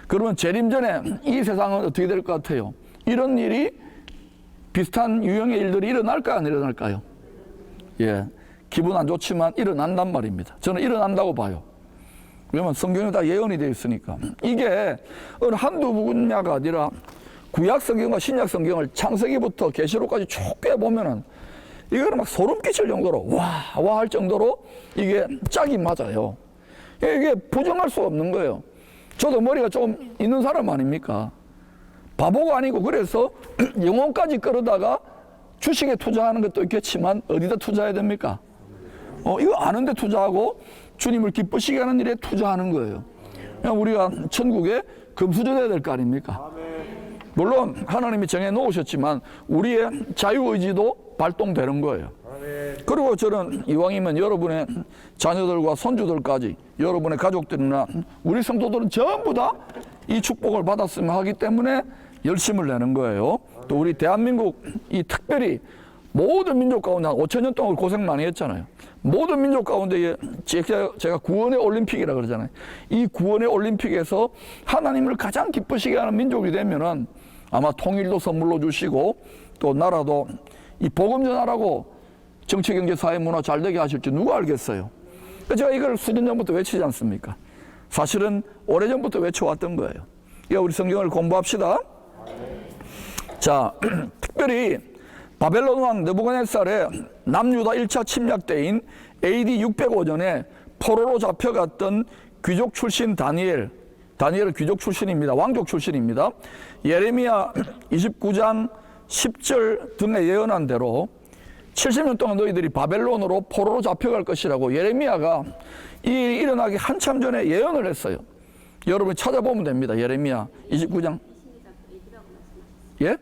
그러면 재림 전에 이 세상은 어떻게 될 것 같아요? 이런 일이 비슷한 유형의 일들이 일어날까요? 안 일어날까요? 예, 기분 안 좋지만 일어난단 말입니다. 저는 일어난다고 봐요. 왜냐면 성경에 다 예언이 되어 있으니까. 이게 어느 한두 분야가 아니라 구약 성경과 신약 성경을 창세기부터 계시록까지 쭉 빼보면은 이거는 막 소름 끼칠 정도로 와 할 정도로 이게 짝이 맞아요. 이게 부정할 수가 없는 거예요. 저도 머리가 좀 있는 사람 아닙니까? 바보가 아니고 그래서 영혼까지 끌어다가 주식에 투자하는 것도 있겠지만 어디다 투자해야 됩니까? 이거 아는데 투자하고 주님을 기쁘시게 하는 일에 투자하는 거예요. 그냥 우리가 천국에 금수저 돼야 될 거 아닙니까? 물론 하나님이 정해 놓으셨지만 우리의 자유의지도 발동되는 거예요. 그리고 저는 이왕이면 여러분의 자녀들과 손주들까지 여러분의 가족들이나 우리 성도들은 전부 다 이 축복을 받았으면 하기 때문에 열심을 내는 거예요. 또 우리 대한민국 이 특별히 모든 민족 가운데 한 5,000년 동안 고생 많이 했잖아요. 모든 민족 가운데 제가 구원의 올림픽이라 그러잖아요. 이 구원의 올림픽에서 하나님을 가장 기쁘시게 하는 민족이 되면은 아마 통일도 선물로 주시고 또 나라도 이 복음 전하라고 정치, 경제, 사회, 문화 잘 되게 하실지 누가 알겠어요. 제가 이걸 수년 전부터 외치지 않습니까? 사실은 오래전부터 외쳐왔던 거예요. 우리 성경을 공부합시다. 자, 특별히 바벨론 왕 느부갓네살의 남유다 1차 침략 때인 AD 605년에 포로로 잡혀갔던 귀족 출신 다니엘은 귀족 출신입니다. 왕족 출신입니다. 예레미야 29장 10절 등에 예언한 대로 70년 동안 너희들이 바벨론으로 포로로 잡혀갈 것이라고 예레미야가 이 일이 일어나기 한참 전에 예언을 했어요. 여러분이 찾아보면 됩니다. 예레미야 29장. 예?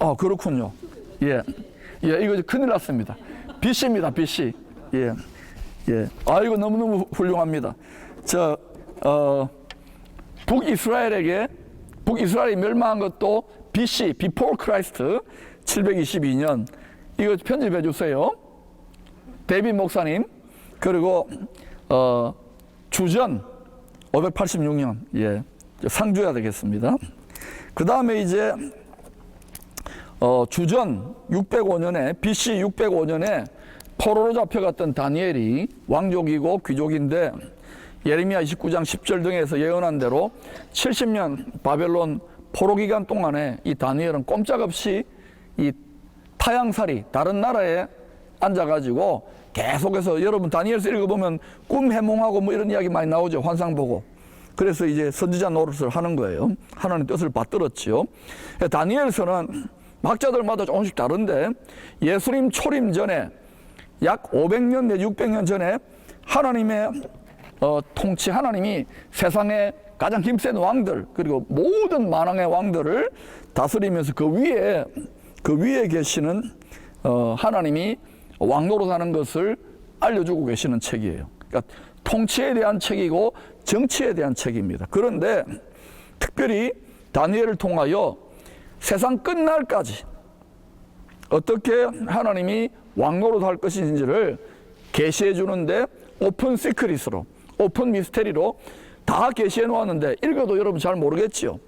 아, 그렇군요. 예. 예, 이거 큰일 났습니다. BC입니다, BC. 예. 예. 아, 이거 너무너무 훌륭합니다. 북이스라엘이 멸망한 것도 BC, Before Christ 722년. 이거 편집해 주세요. 데이빗 목사님. 그리고, 주전 586년. 예. 상 줘야 되겠습니다. 그 다음에 이제, 주전 605년에, BC 605년에 포로로 잡혀갔던 다니엘이 왕족이고 귀족인데 예레미야 29장 10절 등에서 예언한 대로 70년 바벨론 포로 기간 동안에 이 다니엘은 꼼짝없이 이 타향살이 다른 나라에 앉아가지고 계속해서 여러분 다니엘서 읽어보면 꿈 해몽하고 뭐 이런 이야기 많이 나오죠. 환상 보고. 그래서 이제 선지자 노릇을 하는 거예요. 하나님 뜻을 받들었지요. 다니엘서는 학자들마다 조금씩 다른데 예수님 초림 전에 약 500년 내 600년 전에 하나님의 통치, 하나님이 세상의 가장 힘센 왕들 그리고 모든 만왕의 왕들을 다스리면서 그 위에 계시는 하나님이 왕노릇 하는 것을 알려주고 계시는 책이에요. 그러니까 통치에 대한 책이고 정치에 대한 책입니다. 그런데 특별히 다니엘을 통하여 세상 끝날까지 어떻게 하나님이 왕노릇 할 것인지를 계시해 주는데 오픈 시크릿으로, 오픈 미스테리로 다 계시해 놓았는데 읽어도 여러분 잘 모르겠지요.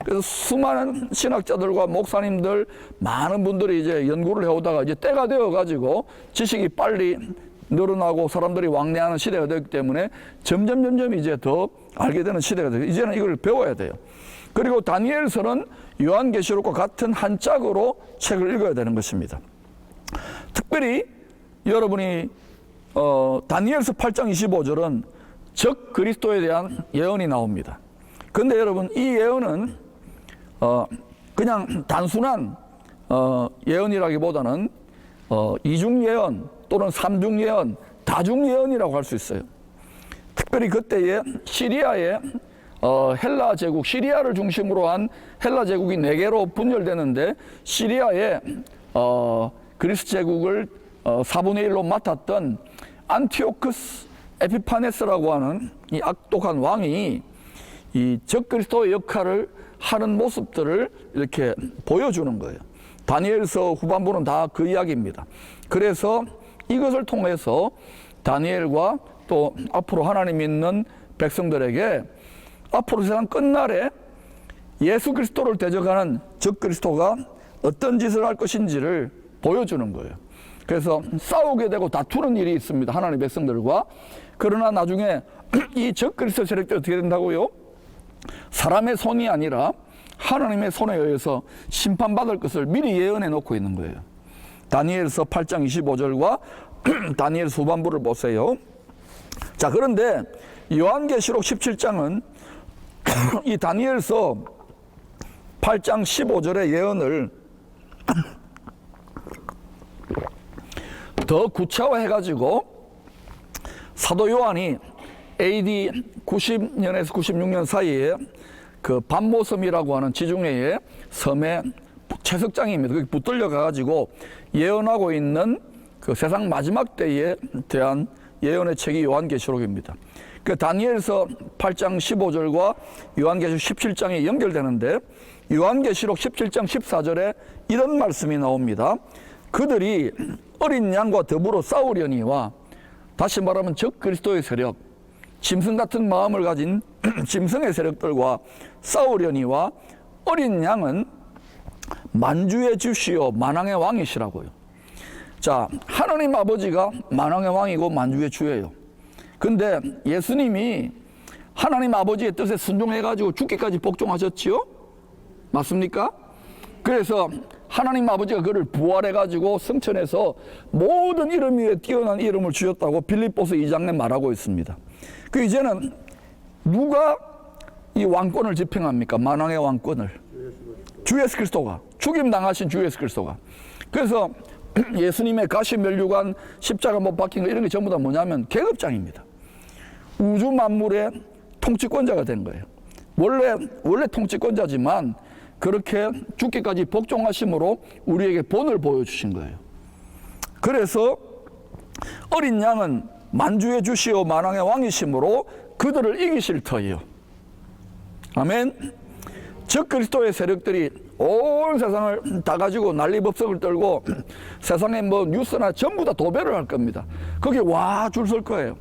그래서 수많은 신학자들과 목사님들 많은 분들이 이제 연구를 해오다가 이제 때가 되어 가지고 지식이 빨리 늘어나고 사람들이 왕래하는 시대가 되기 때문에 점점 이제 더 알게 되는 시대가 돼요. 이제는 이걸 배워야 돼요. 그리고 다니엘서는 요한계시록과 같은 한 짝으로 책을 읽어야 되는 것입니다. 특별히 여러분이 다니엘서 8장 25절은 적 그리스도에 대한 예언이 나옵니다. 그런데 여러분 이 예언은 그냥 단순한 예언이라기보다는 이중 예언 또는 삼중 예언, 다중 예언이라고 할 수 있어요. 특별히 그때에 시리아의 헬라 제국, 시리아를 중심으로 한 헬라 제국이 4개로 분열되는데 시리아의 그리스 제국을 4분의 1로 맡았던 안티오크스 에피파네스라고 하는 이 악독한 왕이 이 적그리스도의 역할을 하는 모습들을 이렇게 보여주는 거예요. 다니엘서 후반부는 다 그 이야기입니다. 그래서 이것을 통해서 다니엘과 또 앞으로 하나님 믿는 백성들에게 앞으로 세상 끝날에 예수 그리스도를 대적하는 적그리스도가 어떤 짓을 할 것인지를 보여주는 거예요. 그래서 싸우게 되고 다투는 일이 있습니다. 하나님 백성들과. 그러나 나중에 이 적그리스도 세력들이 어떻게 된다고요? 사람의 손이 아니라 하나님의 손에 의해서 심판받을 것을 미리 예언해 놓고 있는 거예요. 다니엘서 8장 25절과 다니엘 후반부를 보세요. 자, 그런데 요한계시록 17장은 이 다니엘서 8장 15절의 예언을 더 구체화해가지고 사도 요한이 AD 90년에서 96년 사이에 그 반모섬이라고 하는 지중해의 섬의 채석장입니다. 거기 붙들려 가가지고 예언하고 있는 그 세상 마지막 때에 대한 예언의 책이 요한계시록입니다. 그 다니엘서 8장 15절과 요한계시록 17장이 연결되는데 요한계시록 17장 14절에 이런 말씀이 나옵니다. 그들이 어린 양과 더불어 싸우려니와, 다시 말하면 적그리스도의 세력, 짐승 같은 마음을 가진 짐승의 세력들과 싸우려니와, 어린 양은 만주의 주시오 만왕의 왕이시라고요. 자, 하나님 아버지가 만왕의 왕이고 만주의 주예요. 근데 예수님이 하나님 아버지의 뜻에 순종해가지고 죽기까지 복종하셨지요? 맞습니까? 그래서 하나님 아버지가 그를 부활해가지고 성천에서 모든 이름 위에 뛰어난 이름을 주셨다고 빌립보서 2장에 말하고 있습니다. 그 이제는 누가 이 왕권을 집행합니까? 만왕의 왕권을. 주 예수 그리스도가, 죽임 당하신 주 예수 그리스도가. 그래서 예수님의 가시 면류관, 십자가 못 박힌 거 이런 게 전부 다 뭐냐면 계급장입니다. 우주 만물의 통치권자가 된 거예요. 원래 통치권자지만 그렇게 죽기까지 복종하심으로 우리에게 본을 보여주신 거예요. 그래서 어린 양은 만주의 주시오 만왕의 왕이심으로 그들을 이기실 터이요. 아멘. 적그리스도의 세력들이 온 세상을 다 가지고 난리법석을 떨고 세상에 뭐 뉴스나 전부 다 도배를 할 겁니다. 거기에 와 줄 설 거예요.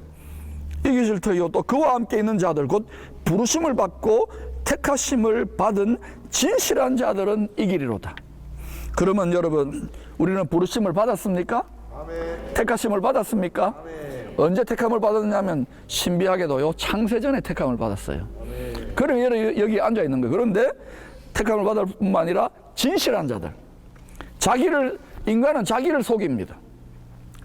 이기실 터이요. 또 그와 함께 있는 자들, 곧 부르심을 받고 택하심을 받은 진실한 자들은 이기리로다. 그러면 여러분, 우리는 부르심을 받았습니까? 아멘. 택하심을 받았습니까? 아멘. 언제 택함을 받았냐면 신비하게도요, 창세전에 택함을 받았어요. 그럼 여기 앉아 있는 거예요. 그런데 택함을 받을 뿐만 아니라 진실한 자들, 인간은 자기를 속입니다.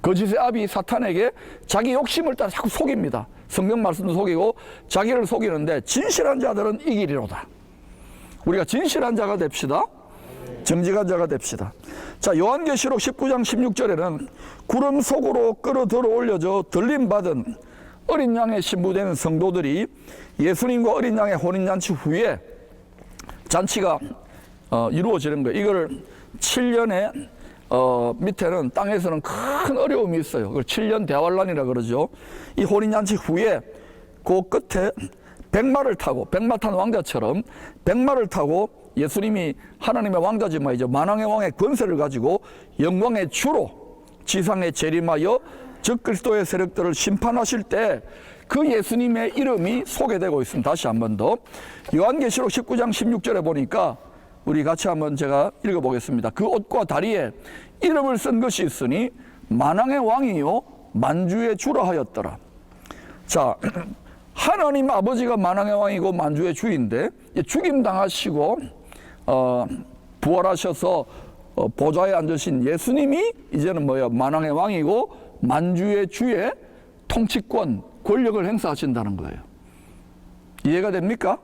거짓의 아비 사탄에게 자기 욕심을 따라 자꾸 속입니다. 성경 말씀도 속이고 자기를 속이는데 진실한 자들은 이기리로다. 우리가 진실한 자가 됩시다. 정직한 자가 됩시다. 자, 요한계시록 19장 16절에는 구름 속으로 끌어들어 올려져 들림받은 어린 양의 신부되는 성도들이 예수님과 어린 양의 혼인잔치 후에 잔치가 이루어지는 거예요. 이걸 7년에 밑에는 땅에서는 큰 어려움이 있어요. 그걸 7년 대환란이라 그러죠. 이 혼인잔치 후에 그 끝에 백마를 타고, 백마 탄 왕자처럼 백마를 타고 예수님이 하나님의 왕자지만 이제 만왕의 왕의 권세를 가지고 영광의 주로 지상에 재림하여 적그리스도의 세력들을 심판하실 때 그 예수님의 이름이 소개되고 있습니다. 다시 한 번 더 요한계시록 19장 16절에 보니까 우리 같이 한번 제가 읽어보겠습니다. 그 옷과 다리에 이름을 쓴 것이 있으니 만왕의 왕이요 만주의 주라 하였더라. 자, 하나님 아버지가 만왕의 왕이고 만주의 주인데 죽임 당하시고 부활하셔서 보좌에 앉으신 예수님이 이제는 뭐야? 만왕의 왕이고 만주의 주의 통치권, 권력을 행사하신다는 거예요. 이해가 됩니까?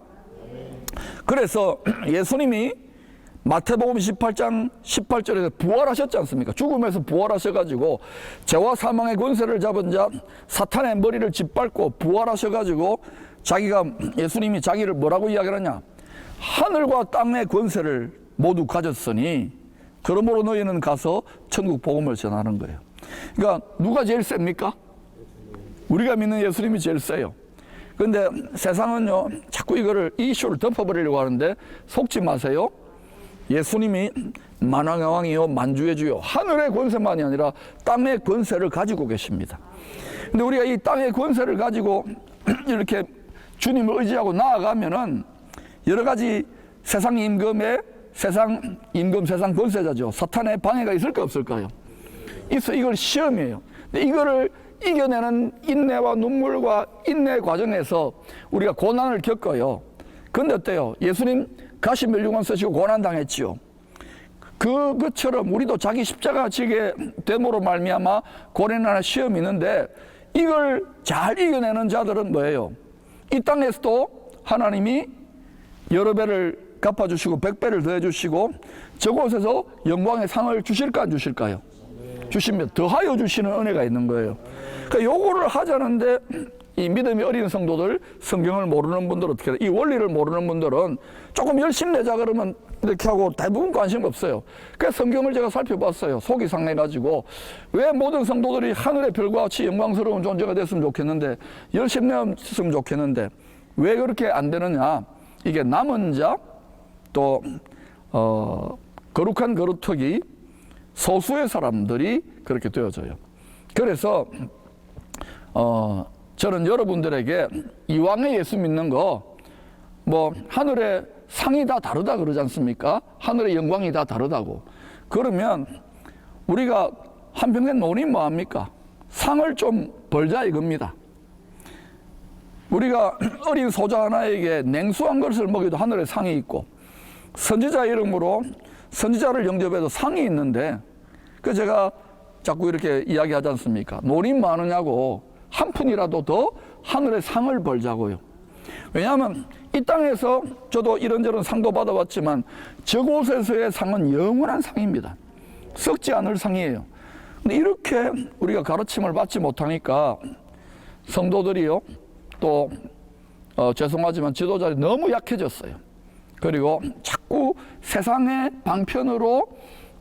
그래서 예수님이 마태복음 28장 18절에서 부활하셨지 않습니까? 죽음에서 부활하셔가지고 죄와 사망의 권세를 잡은 자 사탄의 머리를 짓밟고 부활하셔가지고 예수님이 자기를 뭐라고 이야기하냐? 하늘과 땅의 권세를 모두 가졌으니 그러므로 너희는 가서 천국 복음을 전하는 거예요. 그러니까 누가 제일 셉니까? 우리가 믿는 예수님이 제일 세요. 그런데 세상은요 자꾸 이 이슈를 덮어버리려고 하는데 속지 마세요. 예수님이 만왕의 왕이요 만주의 주요 하늘의 권세만이 아니라 땅의 권세를 가지고 계십니다. 근데 우리가 이 땅의 권세를 가지고 이렇게 주님을 의지하고 나아가면은 여러 가지 세상 임금, 세상 권세자죠. 사탄의 방해가 있을까 없을까요? 있어. 이걸 시험이에요. 근데 이거를 이겨내는 인내와 눈물과 인내 과정에서 우리가 고난을 겪어요. 근데 어때요? 예수님 가시면류관 쓰시고 고난 당했지요. 그것처럼 우리도 자기 십자가 지게 됨으로 말미암아 고난이나 시험이 있는데 이걸 잘 이겨내는 자들은 뭐예요? 이 땅에서도 하나님이 여러 배를 갚아주시고 100배를 더해주시고 저곳에서 영광의 상을 주실까 안 주실까요? 주시면 더하여 주시는 은혜가 있는 거예요. 그러니까 요거를 하자는데 이 믿음이 어린 성도들, 성경을 모르는 분들 어떻게 해요? 이 원리를 모르는 분들은 조금 열심히 내자 그러면 이렇게 하고 대부분 관심 없어요. 그래서 성경을 제가 살펴봤어요. 속이 상해가지고 왜 모든 성도들이 하늘의 별과 같이 영광스러운 존재가 됐으면 좋겠는데 열심히 내었으면 좋겠는데 왜 그렇게 안 되느냐? 이게 남은 자 또 거룩한 거루터기 소수의 사람들이 그렇게 되어져요. 그래서 저는 여러분들에게 이왕에 예수 믿는 거 뭐 하늘의 상이 다 다르다 그러지 않습니까? 하늘의 영광이 다 다르다고. 그러면 우리가 한평생 논이 뭐합니까? 상을 좀 벌자 이겁니다. 우리가 어린 소자 하나에게 냉수한 것을 먹여도 하늘에 상이 있고 선지자 이름으로 선지자를 영접해도 상이 있는데 그 제가 자꾸 이렇게 이야기하지 않습니까? 논이 많으냐고 한 푼이라도 더 하늘의 상을 벌자고요. 왜냐하면 이 땅에서 저도 이런저런 상도 받아봤지만 저곳에서의 상은 영원한 상입니다. 썩지 않을 상이에요. 근데 이렇게 우리가 가르침을 받지 못하니까 성도들이요 또 죄송하지만 지도자들이 너무 약해졌어요. 그리고 자꾸 세상의 방편으로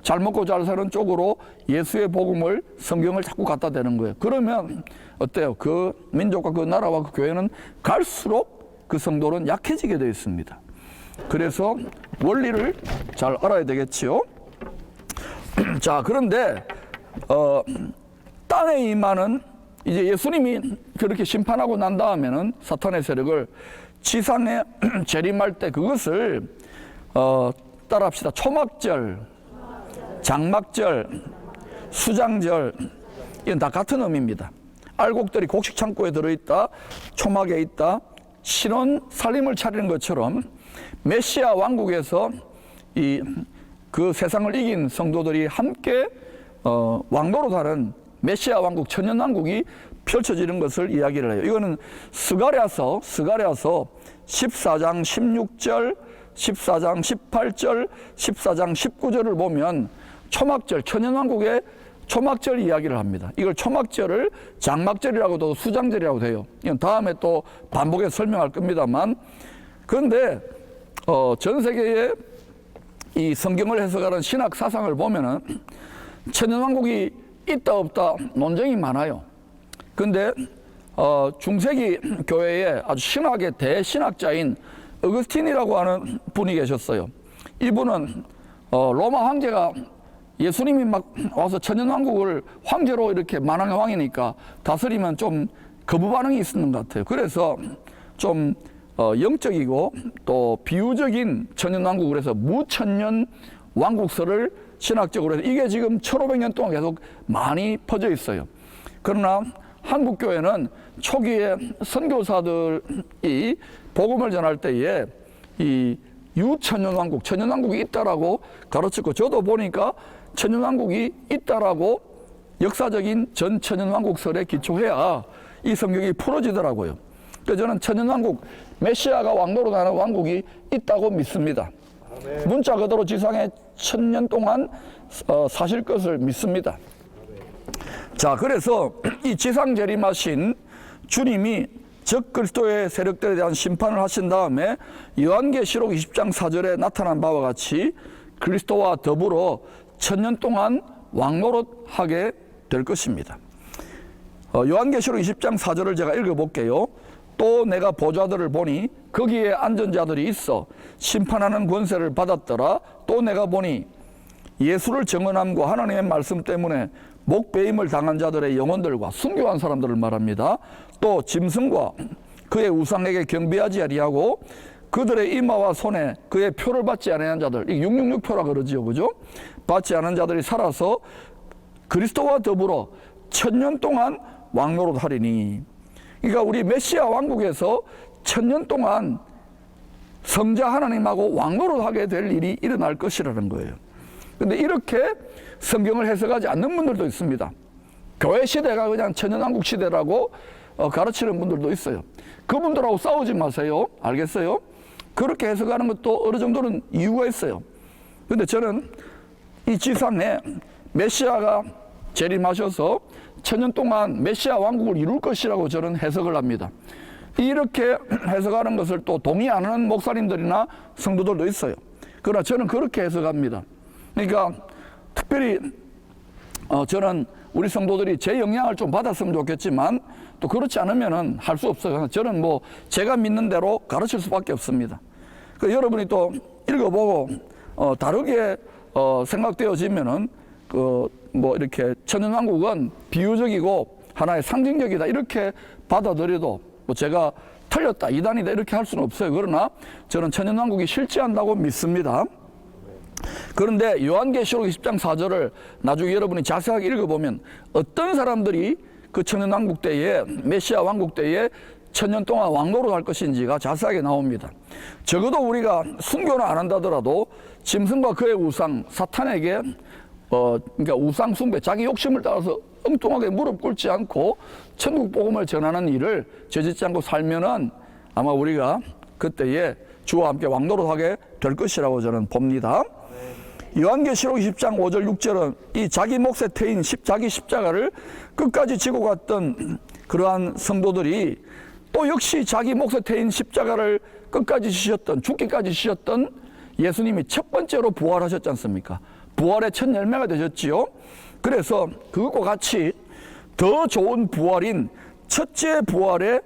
잘 먹고 잘 사는 쪽으로 예수의 복음을 성경을 자꾸 갖다 대는 거예요. 그러면 어때요? 그 민족과 그 나라와 그 교회는 갈수록 그 성도는 약해지게 되어 있습니다. 그래서 원리를 잘 알아야 되겠지요. 자, 그런데 땅에 임하는 이제 예수님이 그렇게 심판하고 난 다음에는 사탄의 세력을 지상에 재림할 때 그것을 따라합시다. 초막절, 장막절, 수장절 이건 다 같은 의미입니다. 알곡들이 곡식 창고에 들어있다, 초막에 있다, 신원 살림을 차리는 것처럼 메시아 왕국에서 그 세상을 이긴 성도들이 함께 왕노로 다른 메시아 왕국, 천년 왕국이 펼쳐지는 것을 이야기를 해요. 이거는 스가랴서 14장 16절, 14장 18절, 14장 19절을 보면 초막절, 천년왕국의 초막절 이야기를 합니다. 이걸 초막절을 장막절이라고도 수장절이라고 해요. 이건 다음에 또 반복해서 설명할 겁니다만, 그런데 전 세계에 이 성경을 해석하는 신학 사상을 보면은 천년왕국이 있다 없다 논쟁이 많아요. 근데 중세기 교회에 아주 신학의 대신학자인 어거스틴이라고 하는 분이 계셨어요. 이분은 로마 황제가 예수님이 막 와서 천년왕국을 황제로 이렇게 만왕의 왕이니까 다스리면 좀 거부 반응이 있었는 것 같아요. 그래서 좀 영적이고 또 비유적인 천년왕국을 해서 무천년 왕국설을 신학적으로 해서 이게 지금 1500년 동안 계속 많이 퍼져 있어요. 그러나 한국교회는 초기에 선교사들이 복음을 전할 때에 이 유천년왕국, 천년왕국이 있다라고 가르쳤고, 저도 보니까 천년왕국이 있다라고 역사적인 전천년왕국설에 기초해야 이 성경이 풀어지더라고요. 그래서 저는 천년왕국, 메시아가 왕노로 가는 왕국이 있다고 믿습니다. 문자 그대로 지상에 1000년 동안 사실 것을 믿습니다. 자, 그래서 이 지상 재림하신 주님이 적그리스도의 세력들에 대한 심판을 하신 다음에 요한계시록 20장 4절에 나타난 바와 같이 그리스도와 더불어 1000년 동안 왕노릇하게 될 것입니다. 요한계시록 20장 4절을 제가 읽어볼게요. 또 내가 보좌들을 보니 거기에 앉은 자들이 있어 심판하는 권세를 받았더라. 또 내가 보니 예수를 정언함과 하나님의 말씀 때문에 목배임을 당한 자들의 영혼들과 순교한 사람들을 말합니다. 또 짐승과 그의 우상에게 경배하지 아니하고 그들의 이마와 손에 그의 표를 받지 않은 자들, 이 666표라 그러지요, 그죠? 받지 않은 자들이 살아서 그리스도와 더불어 1000년 동안 왕노릇 하리니. 그러니까 우리 메시아 왕국에서 1000년 동안 성자 하나님하고 왕노릇 하게 될 일이 일어날 것이라는 거예요. 근데 이렇게 성경을 해석하지 않는 분들도 있습니다. 교회 시대가 그냥 천년왕국 시대라고 가르치는 분들도 있어요. 그분들하고 싸우지 마세요. 알겠어요? 그렇게 해석하는 것도 어느 정도는 이유가 있어요. 근데 저는 이 지상에 메시아가 재림하셔서 1000년 동안 메시아 왕국을 이룰 것이라고 저는 해석을 합니다. 이렇게 해석하는 것을 또 동의 안 하는 목사님들이나 성도들도 있어요. 그러나 저는 그렇게 해석합니다. 그러니까 특별히 저는 우리 성도들이 제 영향을 좀 받았으면 좋겠지만 또 그렇지 않으면은 할 수 없어요. 저는 뭐 제가 믿는 대로 가르칠 수밖에 없습니다. 여러분이 또 읽어보고 다르게 생각되어지면은 뭐 이렇게 천연왕국은 비유적이고 하나의 상징적이다 이렇게 받아들여도 뭐 제가 틀렸다 이단이다 이렇게 할 수는 없어요. 그러나 저는 천연왕국이 실제한다고 믿습니다. 그런데 요한계시록 20장 4절을 나중에 여러분이 자세하게 읽어보면 어떤 사람들이 그 천연왕국 때에 메시아 왕국 때에 1000년 동안 왕노릇 할 것인지가 자세하게 나옵니다. 적어도 우리가 순교는 안 한다더라도 짐승과 그의 우상 사탄에게 그러니까 우상 숭배 자기 욕심을 따라서 엉뚱하게 무릎 꿇지 않고 천국 복음을 전하는 일을 저짓지 않고 살면은 아마 우리가 그때에 주와 함께 왕노릇하게 될 것이라고 저는 봅니다. 요한계시록 20장 5절 6절은 이 자기 몫에 태인 자기 십자가를 끝까지 지고 갔던 그러한 성도들이 또 역시 자기 몫에 태인 십자가를 끝까지 지셨던 죽기까지 지셨던 예수님이 첫 번째로 부활하셨지 않습니까? 부활의 첫 열매가 되셨지요. 그래서 그것과 같이 더 좋은 부활인 첫째 부활에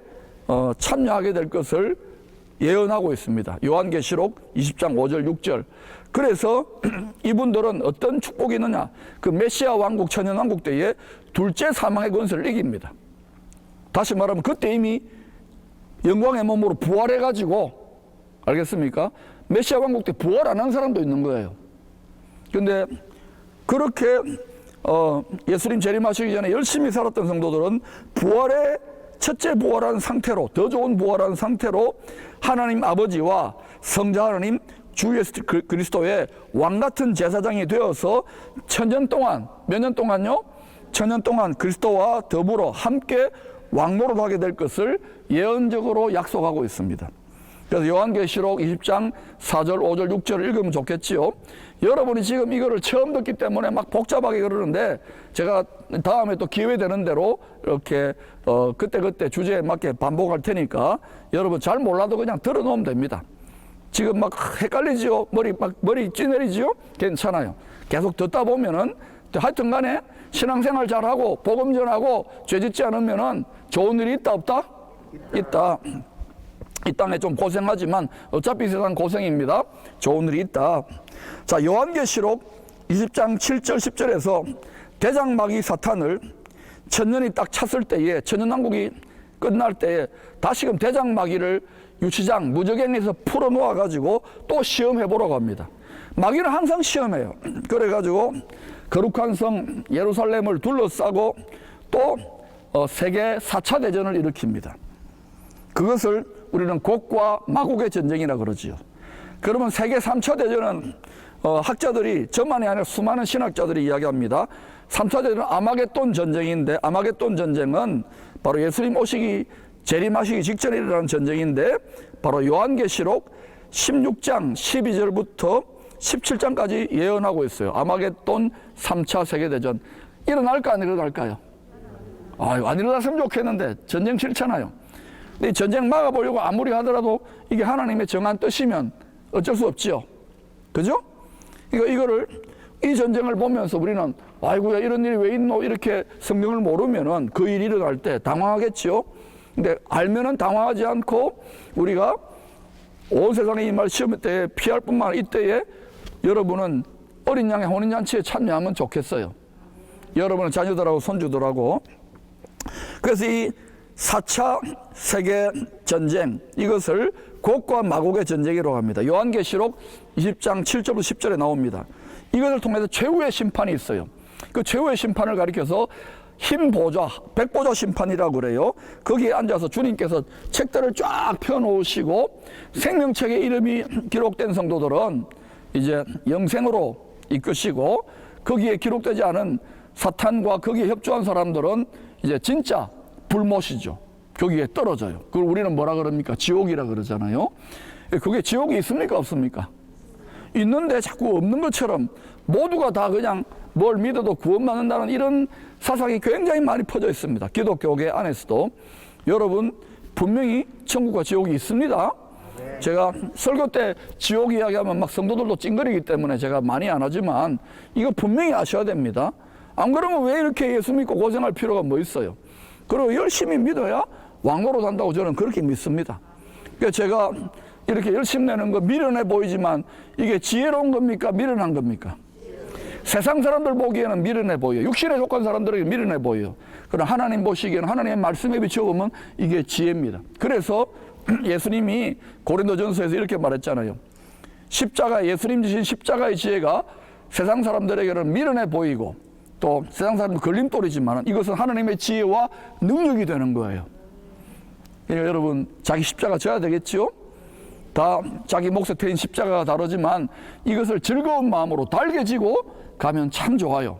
참여하게 될 것을 예언하고 있습니다. 요한계시록 20장 5절 6절. 그래서 이분들은 어떤 축복이 있느냐? 그 메시아 왕국 천연왕국 때에 둘째 사망의 권세를 이깁니다. 다시 말하면 그때 이미 영광의 몸으로 부활해가지고, 알겠습니까? 메시아 왕국 때 부활 안 한 사람도 있는 거예요. 근데 그렇게 예수님 재림하시기 전에 열심히 살았던 성도들은 부활의 첫째 부활한 상태로, 더 좋은 부활한 상태로 하나님 아버지와 성자 하나님 주 예수 그리스도의 왕같은 제사장이 되어서 1000년 동안, 몇 년 동안요? 1000년 동안 그리스도와 더불어 함께 왕노릇하게 될 것을 예언적으로 약속하고 있습니다. 그래서 요한계시록 20장 4절, 5절, 6절을 읽으면 좋겠지요. 여러분이 지금 이거를 처음 듣기 때문에 막 복잡하게 그러는데 제가 다음에 또 기회 되는 대로 이렇게 그때그때 주제에 맞게 반복할 테니까 여러분 잘 몰라도 그냥 들어놓으면 됩니다. 지금 막 헷갈리지요? 머리 찌내리지요? 괜찮아요. 계속 듣다 보면은 하여튼 간에 신앙생활 잘하고 복음 전하고 죄짓지 않으면은 좋은 일이 있다 없다? 있다. 이 땅에 좀 고생하지만 어차피 세상 고생입니다. 좋은 일이 있다. 자, 요한계시록 20장 7절 10절에서 대장마귀 사탄을 1000년이 딱 찼을 때에, 천년왕국이 끝날 때에 다시금 대장마귀를 유치장 무적행에서 풀어놓아 가지고 또 시험해 보라고 합니다. 마귀는 항상 시험해요. 그래가지고 거룩한 성 예루살렘을 둘러싸고 또 세계 4차 대전을 일으킵니다. 그것을 우리는 곡과 마곡의 전쟁이라 그러지요. 그러면 세계 3차 대전은 학자들이 저만이 아니라 수많은 신학자들이 이야기합니다. 3차 대전은 아마겟돈 전쟁인데, 아마겟돈 전쟁은 바로 예수님 오시기 재림하시기 직전에 일어나는 전쟁인데, 바로 요한계시록 16장 12절부터 17장까지 예언하고 있어요. 아마겟돈 3차 세계대전. 일어날까 안 일어날까요? 안 일어났으면 좋겠는데 전쟁 싫잖아요. 근데 전쟁 막아보려고 아무리 하더라도 이게 하나님의 정한 뜻이면 어쩔 수 없지요. 그죠? 이거를, 이 전쟁을 보면서 우리는 아이고야 이런 일이 왜 있노? 이렇게 성경을 모르면은 그 일이 일어날 때 당황하겠지요. 근데 알면은 당황하지 않고 우리가 온 세상에 임할 시험 때에 피할 뿐만 아니라 이때에 여러분은 어린 양의 혼인잔치에 참여하면 좋겠어요. 여러분의 자녀들하고 손주들하고. 그래서 이 4차 세계전쟁, 이것을 곡과 마곡의 전쟁이라고 합니다. 요한계시록 20장 7절부터 10절에 나옵니다. 이것을 통해서 최후의 심판이 있어요. 그 최후의 심판을 가리켜서 흰 보좌, 백보좌 심판이라고 그래요. 거기에 앉아서 주님께서 책들을 쫙 펴놓으시고 생명책에 이름이 기록된 성도들은 이제 영생으로 이끄시고, 거기에 기록되지 않은 사탄과 거기에 협조한 사람들은 이제 진짜 불못이죠. 거기에 떨어져요. 그걸 우리는 뭐라 그럽니까? 지옥이라 그러잖아요. 그게 지옥이 있습니까? 없습니까? 있는데 자꾸 없는 것처럼 모두가 다 그냥 뭘 믿어도 구원받는다는 이런 사상이 굉장히 많이 퍼져 있습니다. 기독교계 안에서도. 여러분, 분명히 천국과 지옥이 있습니다. 제가 설교 때 지옥 이야기하면 막 성도들도 찡그리기 때문에 제가 많이 안 하지만 이거 분명히 아셔야 됩니다. 안 그러면 왜 이렇게 예수 믿고 고생할 필요가 뭐 있어요? 그리고 열심히 믿어야 왕노로 산다고 저는 그렇게 믿습니다. 그러니까 제가 이렇게 열심히 내는 거 미련해 보이지만 이게 지혜로운 겁니까? 미련한 겁니까? 세상 사람들 보기에는 미련해 보여요. 육신에 속한 사람들에게 미련해 보여요. 그러나 하나님 보시기에는, 하나님의 말씀에 비춰보면 이게 지혜입니다. 그래서 예수님이 고린도전서에서 이렇게 말했잖아요. 십자가, 예수님 주신 십자가의 지혜가 세상 사람들에게는 미련해 보이고 또 세상 사람들 걸림돌이지만 이것은 하나님의 지혜와 능력이 되는 거예요. 그러니까 여러분, 자기 십자가 져야 되겠죠? 다 자기 몫에 태인 십자가가 다르지만 이것을 즐거운 마음으로 달게 지고 가면 참 좋아요.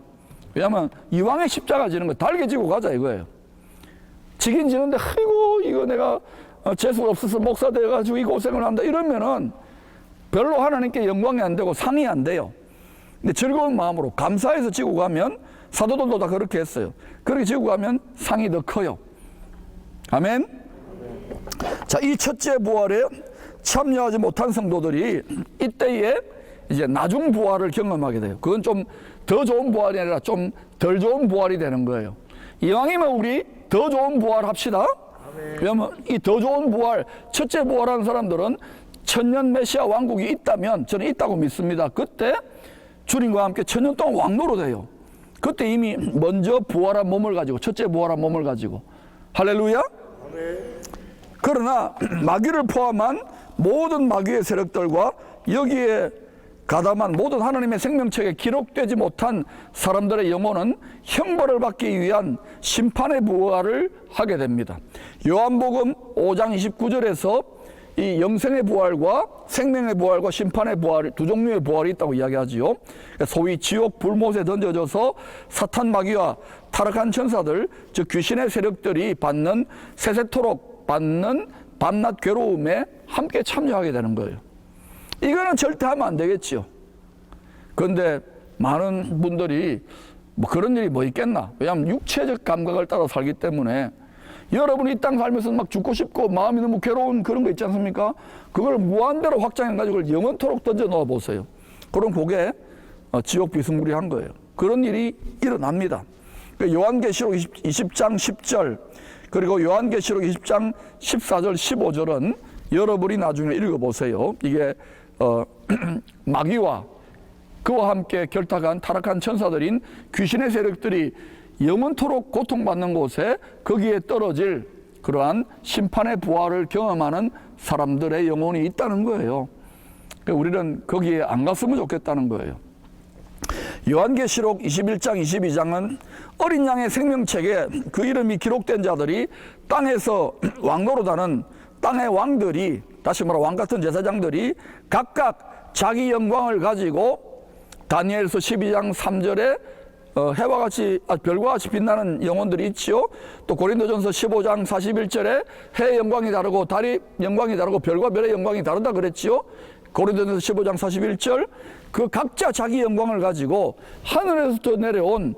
왜냐하면 이왕에 십자가 지는 거 달게 지고 가자 이거예요. 지긴 지는데 아이고 이거 내가 재수가 없어서 목사 돼가지고 이 고생을 한다 이러면은 별로 하나님께 영광이 안 되고 상이 안 돼요. 근데 즐거운 마음으로 감사해서 지고 가면, 사도들도 다 그렇게 했어요. 그렇게 지고 가면 상이 더 커요. 아멘. 자, 이 첫째 부활에 참여하지 못한 성도들이 이때에 이제 나중 부활을 경험하게 돼요. 그건 좀 더 좋은 부활이 아니라 좀 덜 좋은 부활이 되는 거예요. 이왕이면 우리 더 좋은 부활 합시다. 왜냐하면 이 더 좋은 부활, 첫째 부활하는 사람들은 천년 메시아 왕국이 있다면 저는 있다고 믿습니다. 그때 주님과 함께 천년 동안 왕노로 돼요. 그때 이미 먼저 부활한 몸을 가지고, 첫째 부활한 몸을 가지고. 할렐루야. 그러나 마귀를 포함한 모든 마귀의 세력들과 여기에 가담한 모든 하나님의 생명책에 기록되지 못한 사람들의 영혼은 형벌을 받기 위한 심판의 부활을 하게 됩니다. 요한복음 5장 29절에서 이 영생의 부활과 생명의 부활과 심판의 부활, 두 종류의 부활이 있다고 이야기하지요. 소위 지옥 불못에 던져져서 사탄 마귀와 타락한 천사들, 즉 귀신의 세력들이 받는 세세토록 받는 밤낮 괴로움에 함께 참여하게 되는 거예요. 이거는 절대 하면 안 되겠지요. 그런데 많은 분들이 뭐 그런 일이 뭐 있겠나? 왜냐하면 육체적 감각을 따라 살기 때문에 여러분이 이 땅 살면서 막 죽고 싶고 마음이 너무 괴로운 그런 거 있지 않습니까? 그걸 무한대로 확장해가지고 영원토록 던져 놓아 보세요. 그럼 그게 지옥 비스무리한 거예요. 그런 일이 일어납니다. 요한계시록 20장 10절 그리고 요한계시록 20장 14절 15절은 여러분이 나중에 읽어보세요. 이게 마귀와 그와 함께 결탁한 타락한 천사들인 귀신의 세력들이 영원토록 고통받는 곳에 거기에 떨어질 그러한 심판의 부활을 경험하는 사람들의 영혼이 있다는 거예요. 우리는 거기에 안 갔으면 좋겠다는 거예요. 요한계시록 21장 22장은 어린 양의 생명책에 그 이름이 기록된 자들이 땅에서 왕노릇하는 땅의 왕들이, 다시 말해 왕 같은 제사장들이 각각 자기 영광을 가지고 다니엘서 12장 3절에 해와 같이 별과 같이 빛나는 영혼들이 있지요. 또 고린도전서 15장 41절에 해의 영광이 다르고 달의 영광이 다르고 별과 별의 영광이 다르다 그랬지요. 고린도전서 15장 41절 그 각자 자기 영광을 가지고 하늘에서 내려온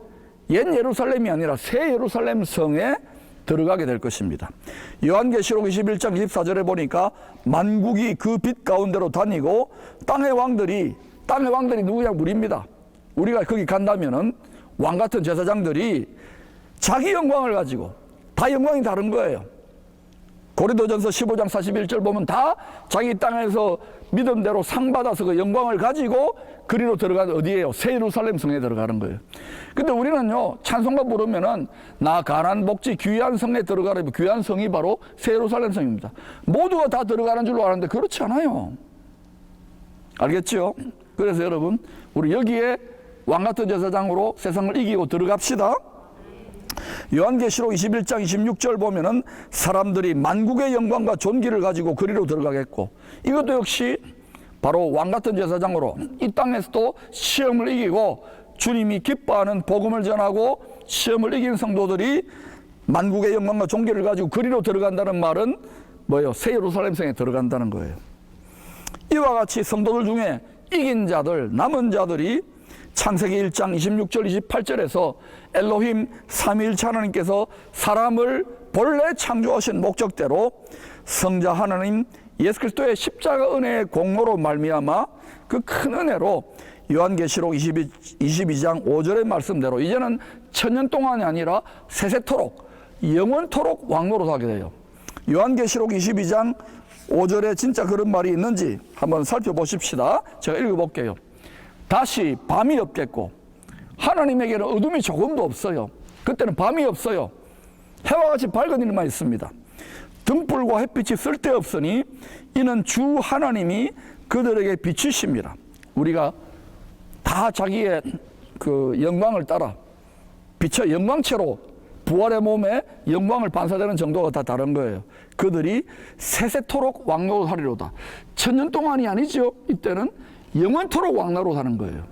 옛 예루살렘이 아니라 새 예루살렘 성에 들어가게 될 것입니다. 요한계시록 21장 24절에 보니까 만국이 그 빛 가운데로 다니고 땅의 왕들이 누구냐? 우리입니다. 우리가 거기 간다면은 왕 같은 제사장들이 자기 영광을 가지고 다 영광이 다른 거예요. 고린도전서 15장 41절 보면 다 자기 땅에서 믿음대로 상 받아서 그 영광을 가지고 그리로 들어가는 어디예요? 새 예루살렘 성에 들어가는 거예요. 근데 우리는요, 찬송가 부르면은 나 가난 복지 귀한 성에 들어가는, 귀한 성이 바로 새 예루살렘 성입니다. 모두가 다 들어가는 줄로 아는데 그렇지 않아요. 알겠죠? 그래서 여러분, 우리 여기에 왕 같은 제사장으로 세상을 이기고 들어갑시다. 요한계시록 21장 26절 보면은 사람들이 만국의 영광과 존귀를 가지고 그리로 들어가겠고, 이것도 역시 바로 왕 같은 제사장으로 이 땅에서도 시험을 이기고 주님이 기뻐하는 복음을 전하고 시험을 이긴 성도들이 만국의 영광과 존귀를 가지고 그리로 들어간다는 말은 뭐예요? 새 예루살렘 성에 들어간다는 거예요. 이와 같이 성도들 중에 이긴 자들, 남은 자들이 창세기 1장 26절 28절에서 엘로힘 삼위일체 하나님께서 사람을 본래 창조하신 목적대로 성자 하나님 예수 그리스도의 십자가 은혜의 공로로 말미암아 그 큰 은혜로 요한계시록 22장 5절의 말씀대로 이제는 천년 동안이 아니라 세세토록 영원토록 왕노로 하게 돼요. 요한계시록 22장 5절에 진짜 그런 말이 있는지 한번 살펴보십시다. 제가 읽어볼게요. 다시 밤이 없겠고 하나님에게는 어둠이 조금도 없어요. 그때는 밤이 없어요. 해와 같이 밝은 일만 있습니다. 등불과 햇빛이 쓸데없으니 이는 주 하나님이 그들에게 비추십니다. 우리가 다 자기의 그 영광을 따라 비춰 영광체로 부활의 몸에 영광을 반사되는 정도가 다 다른 거예요. 그들이 세세토록 왕노릇하리로다. 천년 동안이 아니죠. 이때는 영원토록 왕노릇 하는 거예요.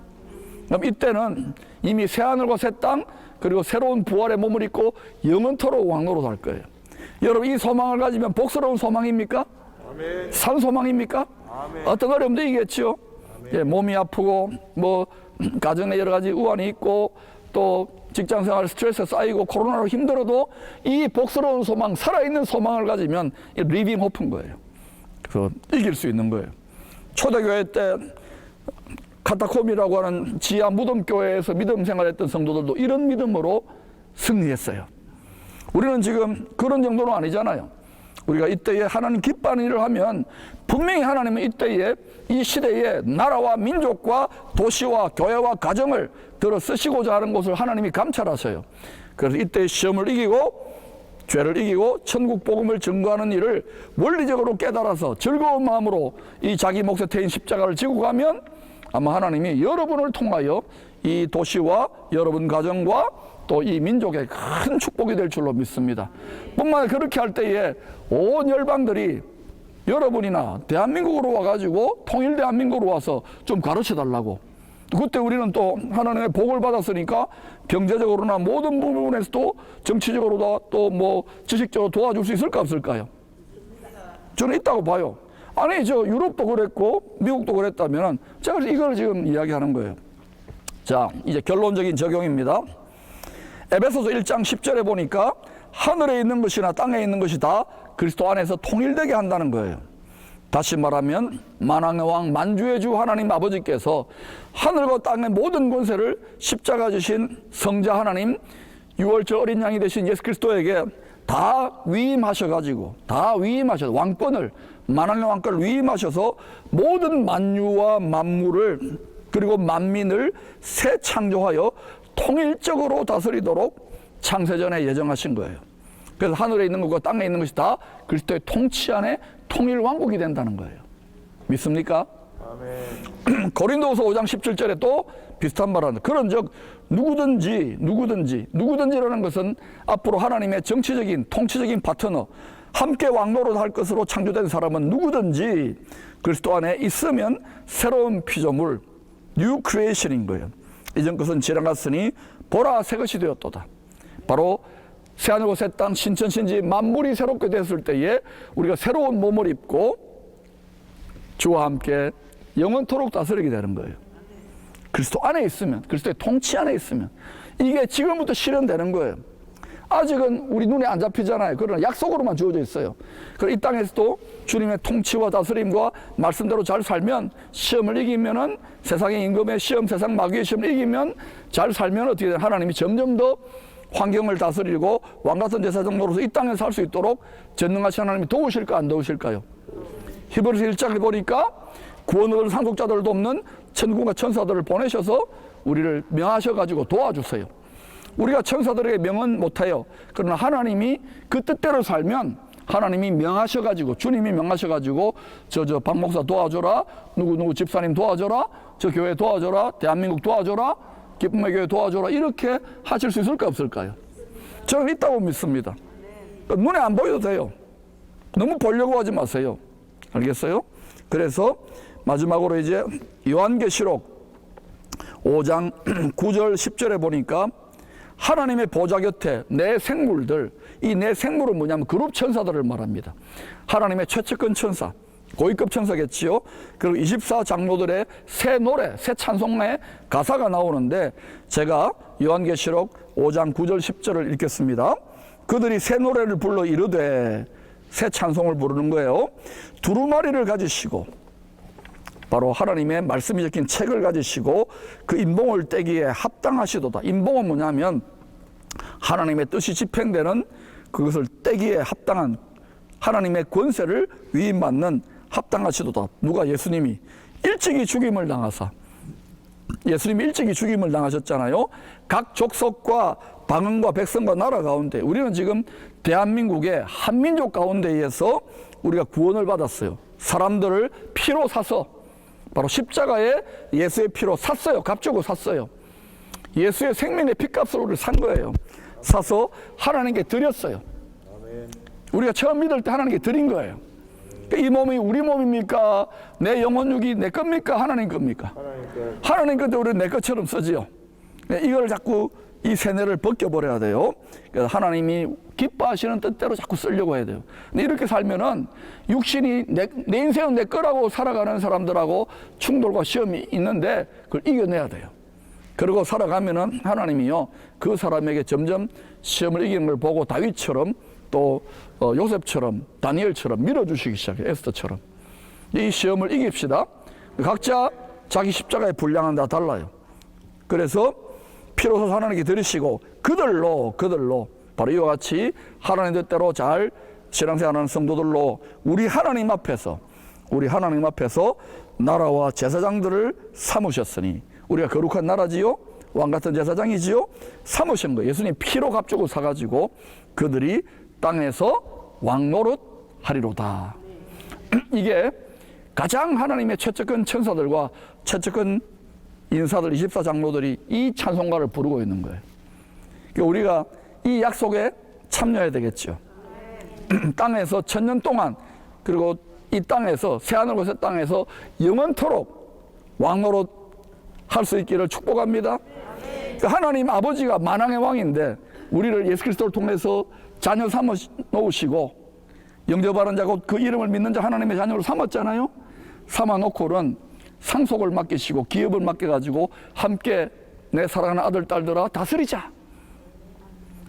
그럼 이때는 이미 새하늘과 새 땅 그리고 새로운 부활의 몸을 입고 영원토록 왕노릇 할 거예요. 여러분 이 소망을 가지면 복스러운 소망입니까? 아멘. 산 소망입니까? 아멘. 어떤 어려움도 있겠죠. 예, 몸이 아프고 뭐 가정에 여러 가지 우환이 있고 또 직장생활 스트레스 쌓이고 코로나로 힘들어도 이 복스러운 소망, 살아있는 소망을 가지면 리빙 호프인 거예요. 그래서 이길 수 있는 거예요. 초대교회 때 카타콤이라고 하는 지하 무덤교회에서 믿음 생활했던 성도들도 이런 믿음으로 승리했어요. 우리는 지금 그런 정도는 아니잖아요. 우리가 이때에 하나님 기뻐하는 일을 하면 분명히 하나님은 이때에 이 시대에 나라와 민족과 도시와 교회와 가정을 들어 쓰시고자 하는 것을 하나님이 감찰하셔요. 그래서 이때 시험을 이기고 죄를 이기고 천국 복음을 증거하는 일을 원리적으로 깨달아서 즐거운 마음으로 이 자기 몫에 태인 십자가를 지고 가면 아마 하나님이 여러분을 통하여 이 도시와 여러분 가정과 또 이 민족의 큰 축복이 될 줄로 믿습니다. 뿐만 아니라 그렇게 할 때에 온 열방들이 여러분이나 대한민국으로 와가지고 통일 대한민국으로 와서 좀 가르쳐 달라고. 그때 우리는 또 하나님의 복을 받았으니까 경제적으로나 모든 부분에서도 정치적으로도 또 뭐 지식적으로 도와줄 수 있을까 없을까요? 저는 있다고 봐요. 아니 저 유럽도 그랬고 미국도 그랬다면 제가 이걸 지금 이야기하는 거예요. 자 이제 결론적인 적용입니다. 에베소서 1장 10절에 보니까 하늘에 있는 것이나 땅에 있는 것이 다 그리스도 안에서 통일되게 한다는 거예요. 다시 말하면 만왕의 왕 만주의 주 하나님 아버지께서 하늘과 땅의 모든 권세를 십자가 지신 성자 하나님 6월절 어린 양이 되신 예수 그리스도에게 다 위임하셔가지고 다 위임하셔서 왕권을 만왕의 왕권을 위임하셔서 모든 만유와 만물을 그리고 만민을 새 창조하여 통일적으로 다스리도록 창세전에 예정하신 거예요. 그래서 하늘에 있는 것과 땅에 있는 것이 다 그리스도의 통치 안에 통일 왕국이 된다는 거예요. 믿습니까? 아멘. 고린도후서 5장 17절에 또 비슷한 말을 합니다. 그런즉 누구든지라는 것은 앞으로 하나님의 정치적인 통치적인 파트너 함께 왕노릇 할 것으로 창조된 사람은 누구든지 그리스도 안에 있으면 새로운 피조물 뉴 크리에이션인 거예요. 이전 것은 지나갔으니 보라 새 것이 되었도다. 바로 새하늘과 새 땅 신천신지 만물이 새롭게 됐을 때에 우리가 새로운 몸을 입고 주와 함께 영원토록 다스리게 되는 거예요. 그리스도 안에 있으면, 그리스도의 통치 안에 있으면 이게 지금부터 실현되는 거예요. 아직은 우리 눈에 안 잡히잖아요. 그러나 약속으로만 주어져 있어요. 그럼 이 땅에서도 주님의 통치와 다스림과 말씀대로 잘 살면 시험을 이기면은 세상의 임금의 시험, 세상 마귀의 시험을 이기면 잘 살면 어떻게 되나 하나님이 점점 더 환경을 다스리고 왕같은 제사장 노릇을 이 땅에 살 수 있도록 전능하신 하나님이 도우실까 안 도우실까요? 히브리서 1장에 보니까 구원을 얻은 상속자들을 돕는 천군과 천사들을 보내셔서 우리를 명하셔가지고 도와주세요. 우리가 천사들에게 명은 못해요. 그러나 하나님이 그 뜻대로 살면 하나님이 명하셔가지고, 주님이 명하셔가지고 저 박 목사 도와줘라, 누구 집사님 도와줘라, 저 교회 도와줘라, 대한민국 도와줘라, 기쁨의 교회 도와줘라, 이렇게 하실 수 있을까 없을까요? 저는 있다고 믿습니다. 눈에 안 보여도 돼요. 너무 보려고 하지 마세요. 알겠어요? 그래서 마지막으로 이제 요한계시록 5장 9절 10절에 보니까 하나님의 보좌 곁에 내 생물들, 이 내 생물은 뭐냐면 그룹 천사들을 말합니다. 하나님의 최측근 천사, 고위급 천사겠지요. 그리고 24장로들의 새 노래, 새 찬송의 가사가 나오는데 제가 요한계시록 5장 9절 10절을 읽겠습니다. 그들이 새 노래를 불러 이르되, 새 찬송을 부르는 거예요. 두루마리를 가지시고, 바로 하나님의 말씀이 적힌 책을 가지시고 그 인봉을 떼기에 합당하시도다. 인봉은 뭐냐면 하나님의 뜻이 집행되는 그것을 떼기에 합당한, 하나님의 권세를 위임받는 합당하시도다. 누가? 예수님이 일찍이 죽임을 당하사, 예수님이 일찍이 죽임을 당하셨잖아요. 각 족속과 방언과 백성과 나라 가운데, 우리는 지금 대한민국의 한민족 가운데에서 우리가 구원을 받았어요. 사람들을 피로 사서, 바로 십자가에 예수의 피로 샀어요. 값 주고 샀어요. 예수의 생명의 피값으로 우리를 산 거예요. 사서 하나님께 드렸어요. 우리가 처음 믿을 때 하나님께 드린 거예요. 이 몸이 우리 몸입니까? 내 영혼육이 내 겁니까? 하나님 겁니까? 하나님 건데 우리는 내 것처럼 쓰지요. 이걸 자꾸 이 세뇌를 벗겨버려야 돼요. 그래서 하나님이 기뻐하시는 뜻대로 자꾸 쓰려고 해야 돼요. 근데 이렇게 살면은 육신이 내 인생은 내 거라고 살아가는 사람들하고 충돌과 시험이 있는데 그걸 이겨내야 돼요. 그리고 살아가면은 하나님이요, 그 사람에게 점점 시험을 이기는 걸 보고 다윗처럼 또 요셉처럼 다니엘처럼 밀어주시기 시작해요. 에스더처럼. 이 시험을 이깁시다. 각자 자기 십자가의 분량은 다 달라요. 그래서 피로서 하나님께 들으시고 그들로 바로 이와 같이 하나님 뜻대로 잘 신앙생활하는 성도들로 우리 하나님 앞에서 나라와 제사장들을 삼으셨으니, 우리가 거룩한 나라지요, 왕같은 제사장이지요, 삼으신 거예요. 예수님 피로 값주고 사가지고 그들이 땅에서 왕노릇 하리로다. 이게 가장 하나님의 최측근 천사들과 최측근 인사들 24장로들이 이 찬송가를 부르고 있는 거예요. 그러니까 우리가 이 약속에 참여해야 되겠죠. 땅에서 천년 동안, 그리고 이 땅에서, 새하늘과 새 땅에서 영원토록 왕노릇 할 수 있기를 축복합니다. 그러니까 하나님 아버지가 만왕의 왕인데 우리를 예수 그리스도를 통해서 자녀 삼아 놓으시고, 영접하는 자 곧 그 이름을 믿는 자 하나님의 자녀로 삼았잖아요. 삼아 놓고는 상속을 맡기시고 기업을 맡겨가지고 함께 내 사랑하는 아들 딸들아 다스리자.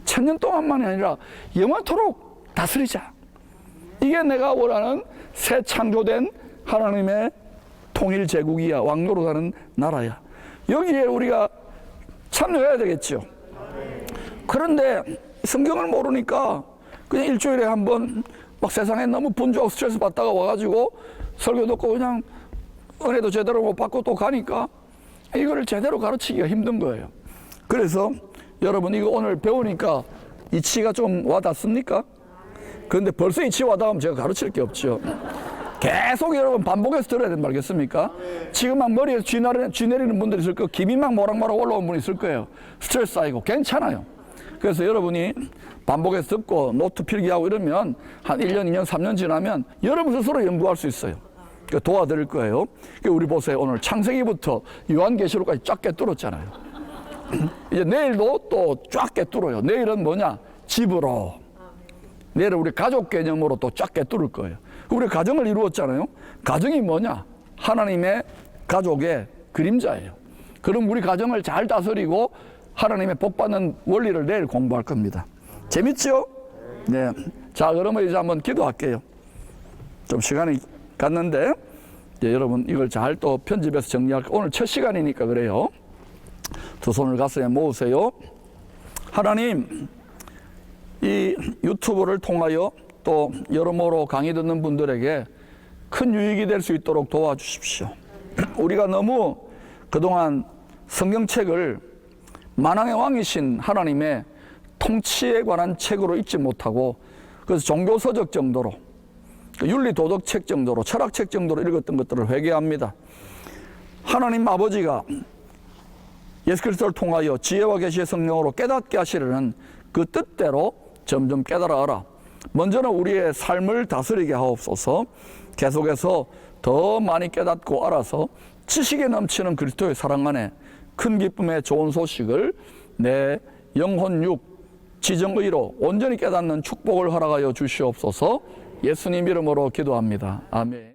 천년 동안만이 아니라 영원토록 다스리자. 이게 내가 원하는 새 창조된 하나님의 통일 제국이야. 왕노릇하는 나라야. 여기에 우리가 참여해야 되겠죠. 그런데 성경을 모르니까 그냥 일주일에 한 번 막 세상에 너무 분주하고 스트레스 받다가 와가지고 설교 듣고 그냥 은혜도 제대로 못 받고 또 가니까 이거를 제대로 가르치기가 힘든 거예요. 그래서 여러분, 이거 오늘 배우니까 이치가 좀 와닿습니까? 그런데 벌써 이치 와닿으면 제가 가르칠 게 없죠. 계속 여러분 반복해서 들어야 되는 거 알겠습니까? 지금 막 머리에 쥐 내리는 분들이 있을 거예요. 김이 막 모락모락 올라온 분이 있을 거예요. 스트레스 쌓이고. 괜찮아요. 그래서 여러분이 반복해서 듣고 노트 필기하고 이러면 한 1년, 2년, 3년 지나면 여러분 스스로 연구할 수 있어요. 그러니까 도와드릴 거예요. 그러니까 우리 보세요. 오늘 창세기부터 요한계시록까지 쫙 꿰뚫었잖아요. 이제 내일도 또 쫙 꿰뚫어요. 내일은 뭐냐? 집으로. 내일은 우리 가족 개념으로 또 쫙 꿰뚫을 거예요. 우리 가정을 이루었잖아요. 가정이 뭐냐? 하나님의 가족의 그림자예요. 그럼 우리 가정을 잘 다스리고 하나님의 복받는 원리를 내일 공부할 겁니다. 재밌죠? 네. 자, 그러면 이제 한번 기도할게요. 좀 시간이 갔는데, 네, 여러분 이걸 잘 또 편집해서 정리할게요. 오늘 첫 시간이니까 그래요. 두 손을 가슴에 모으세요. 하나님, 이 유튜브를 통하여 또 여러모로 강의 듣는 분들에게 큰 유익이 될 수 있도록 도와주십시오. 우리가 너무 그동안 성경책을 만왕의 왕이신 하나님의 통치에 관한 책으로 읽지 못하고, 그래서 종교서적 정도로, 윤리도덕책 정도로, 철학책 정도로 읽었던 것들을 회개합니다. 하나님 아버지가 예수 그리스도를 통하여 지혜와 계시의 성령으로 깨닫게 하시려는 그 뜻대로 점점 깨달아라. 먼저는 우리의 삶을 다스리게 하옵소서. 계속해서 더 많이 깨닫고 알아서 지식에 넘치는 그리스도의 사랑 안에 큰 기쁨의 좋은 소식을 내 영혼 육 지정의로 온전히 깨닫는 축복을 허락하여 주시옵소서. 예수님 이름으로 기도합니다. 아멘.